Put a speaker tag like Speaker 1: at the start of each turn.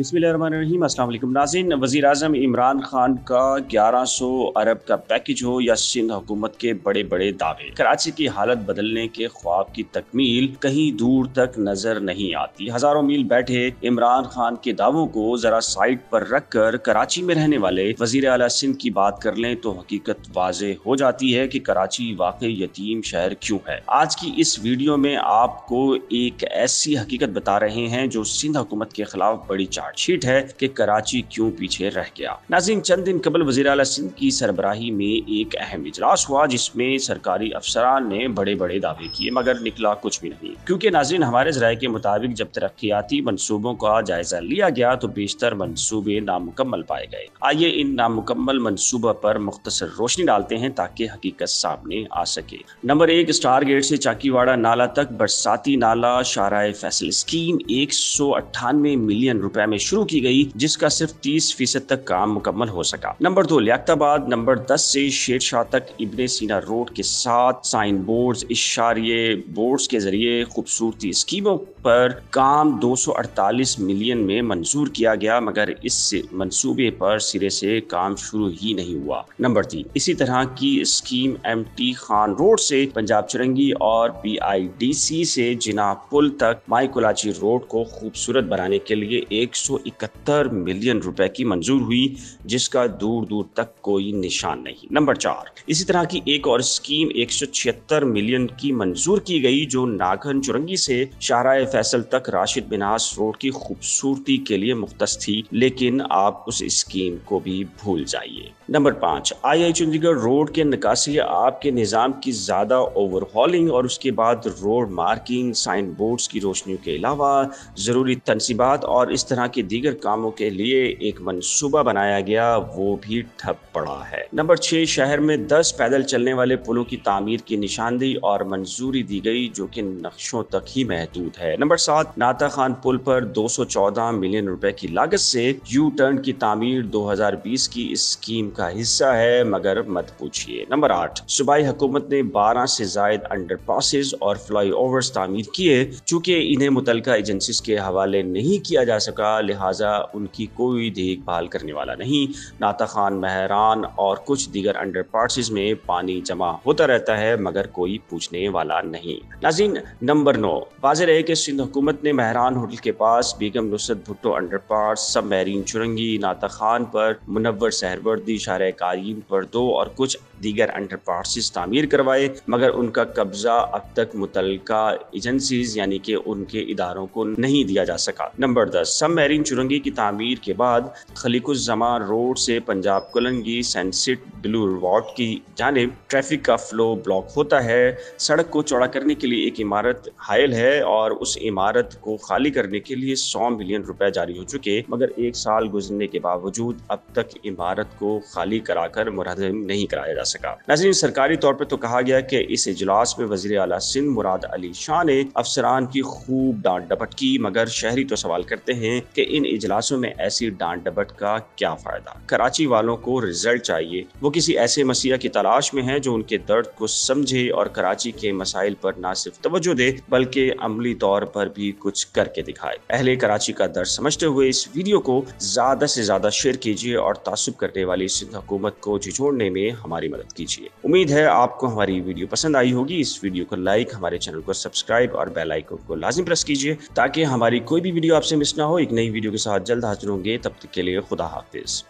Speaker 1: बिस्मिल्लाहिर्रहमानिर्रहीम। अस्सलाम वालेकुम नाज़रीन। वज़ीर आज़म इमरान खान का 1100 अरब का पैकेज हो या सिंध हुकूमत के बड़े बड़े दावे, कराची की हालत बदलने के ख्वाब की तकमील कहीं दूर तक नजर नहीं आती। हजारों मील बैठे इमरान खान के दावों को जरा साइड पर रखकर कराची में रहने वाले वज़ीर आला सिंध की बात कर लें तो हकीकत वाज़े हो जाती है कि कराची वाकई यतीम शहर क्यों है। आज की इस वीडियो में आपको एक ऐसी हकीकत बता रहे हैं जो सिंध हुकूमत के खिलाफ बड़ी चार्जशीट है कि कराची क्यों पीछे रह गया। नाज़रीन, चंद दिन कबल वज़ीर आला सिंध की सरबराही में एक अहम इजलास हुआ जिसमें सरकारी अफसरान ने बड़े बड़े दावे किए मगर निकला कुछ भी नहीं। क्योंकि नाज़रीन, हमारे ज़राए के मुताबिक जब तरक्याती मंसूबों का जायजा लिया गया तो बेशतर मंसूबे नामुकम्मल पाए गए। आइए इन नामुकम्मल मंसूबों पर मुख्तसर रोशनी डालते हैं ताकि हकीकत सामने आ सके। नंबर 1, स्टार गेट से चाकीवाड़ा नाला तक बरसाती नाला शाहराह फैसल स्कीम 198 मिलियन रुपए में शुरू की गई, जिसका सिर्फ 30% तक काम मुकम्मल हो सका। नंबर 2, लियाकताबाद नंबर 10 से शेरशाह तक इब्ने सीना रोड के साथ साइन बोर्ड्स, इशारिये बोर्ड्स के जरिए खूबसूरती स्कीमों पर काम 248 मिलियन में मंजूर किया गया मगर इस मंसूबे पर सिरे से काम शुरू ही नहीं हुआ। नंबर 3, इसी तरह की स्कीम MT खान रोड से पंजाब चुरंगी और BIDC से जिना पुल तक माई कोलाची रोड को खूबसूरत बनाने के लिए 171 मिलियन रुपए की मंजूर हुई, जिसका दूर दूर तक कोई निशान नहीं। नंबर 4, इसी तरह की एक और स्कीम 176 मिलियन की मंजूर की गई जो नागन चुरंगी से शाहराह फैसल तक राशिद बिनास रोड की खूबसूरती के लिए मुख्तस थी, लेकिन आप उस स्कीम को भी भूल जाइए। नंबर 5, II चंडीगढ़ रोड के निकासी आपके निज़ाम की ज्यादा ओवरहॉलिंग और उसके बाद रोड मार्किंग, साइन बोर्ड्स की रोशनियों के अलावा जरूरी तनसीबात और इस तरह के दीगर कामों के लिए एक मंसूबा बनाया गया, वो भी ठप पड़ा है। नंबर 6, शहर में 10 पैदल चलने वाले पुलों की तामीर की निशानदेही और मंजूरी दी गई जो कि नक्शों तक ही महदूद है। नंबर 7, नाता खान पुल पर 214 मिलियन रुपए की लागत से यू टर्न की तामीर 2020 की स्कीम का हिस्सा है मगर मत पूछिए। नंबर 8, सूबाई हुकूमत ने 12 से जायद अंडरपासेस और फ्लाई ओवर्स तामीर किए, चूंकि इन्हें मुतलका एजेंसीज के हवाले नहीं किया जा सका लिहाजा उनकी कोई देखभाल करने वाला नहीं। नाता खान, महरान और कुछ दीगर अंडरपासेस में पानी जमा होता रहता है मगर कोई पूछने वाला नहीं। नाज़रीन, नंबर 9, वाज़ेह रहे कि सिंध हुकूमत ने महरान होटल के पास बेगम नुसरत भुट्टो अंडरपास, सब मैरीन चुरंगी, नाता खान पर, मुनव्वर सहरवर्दी, शाहराह कायीम पर 2 और कुछ दीगर अंडरपासेस तामीर करवाए मगर उनका कब्जा अब तक मुतलका एजेंसीज यानी कि उनके इदारों को नहीं दिया जा सका। नंबर 10, सब मैरीन चुरंगी की तामीर के बाद खलीकुज़्ज़मा रोड से पंजाब कोलंगी सनसेट ब्लू वार्ड की जानिब ट्रैफिक का फ्लो ब्लॉक होता है। सड़क को चौड़ा करने के लिए एक इमारत हायल है और उस इमारत को खाली करने के लिए 100 मिलियन रुपए जारी हो चुके मगर 1 साल गुजरने के बावजूद अब तक इमारत को खाली कराकर मुरहदम नहीं कराया जा सका। नाज़रीन, सरकारी तौर पर तो कहा गया कि इस इजलास में वज़ीर आला सिंध मुराद अली शाह ने अफसरान की खूब डांट डपट की मगर शहरी तो सवाल करते हैं कि इन इजलासों में ऐसी डांट डपट का क्या फायदा। कराची वालों को रिजल्ट चाहिए, वो किसी ऐसे मसीहा की तलाश में है जो उनके दर्द को समझे और कराची के मसाइल पर न सिर्फ तवज्जो दे बल्कि अमली तौर पर भी कुछ करके दिखाए। अहले कराची का दर्द समझते हुए इस वीडियो को ज्यादा से ज्यादा शेयर कीजिए और तासुब करने वाली सिंध हुकूमत को झिझोड़ने में हमारी मदद कीजिए। उम्मीद है आपको हमारी वीडियो पसंद आई होगी। इस वीडियो को लाइक, हमारे चैनल को सब्सक्राइब और बेल आइकन को लाजिम प्रेस कीजिए ताकि हमारी कोई भी वीडियो आपसे मिस ना हो। एक नई वीडियो के साथ जल्द हाजिर होंगे, तब तक के लिए खुदा हाफिज।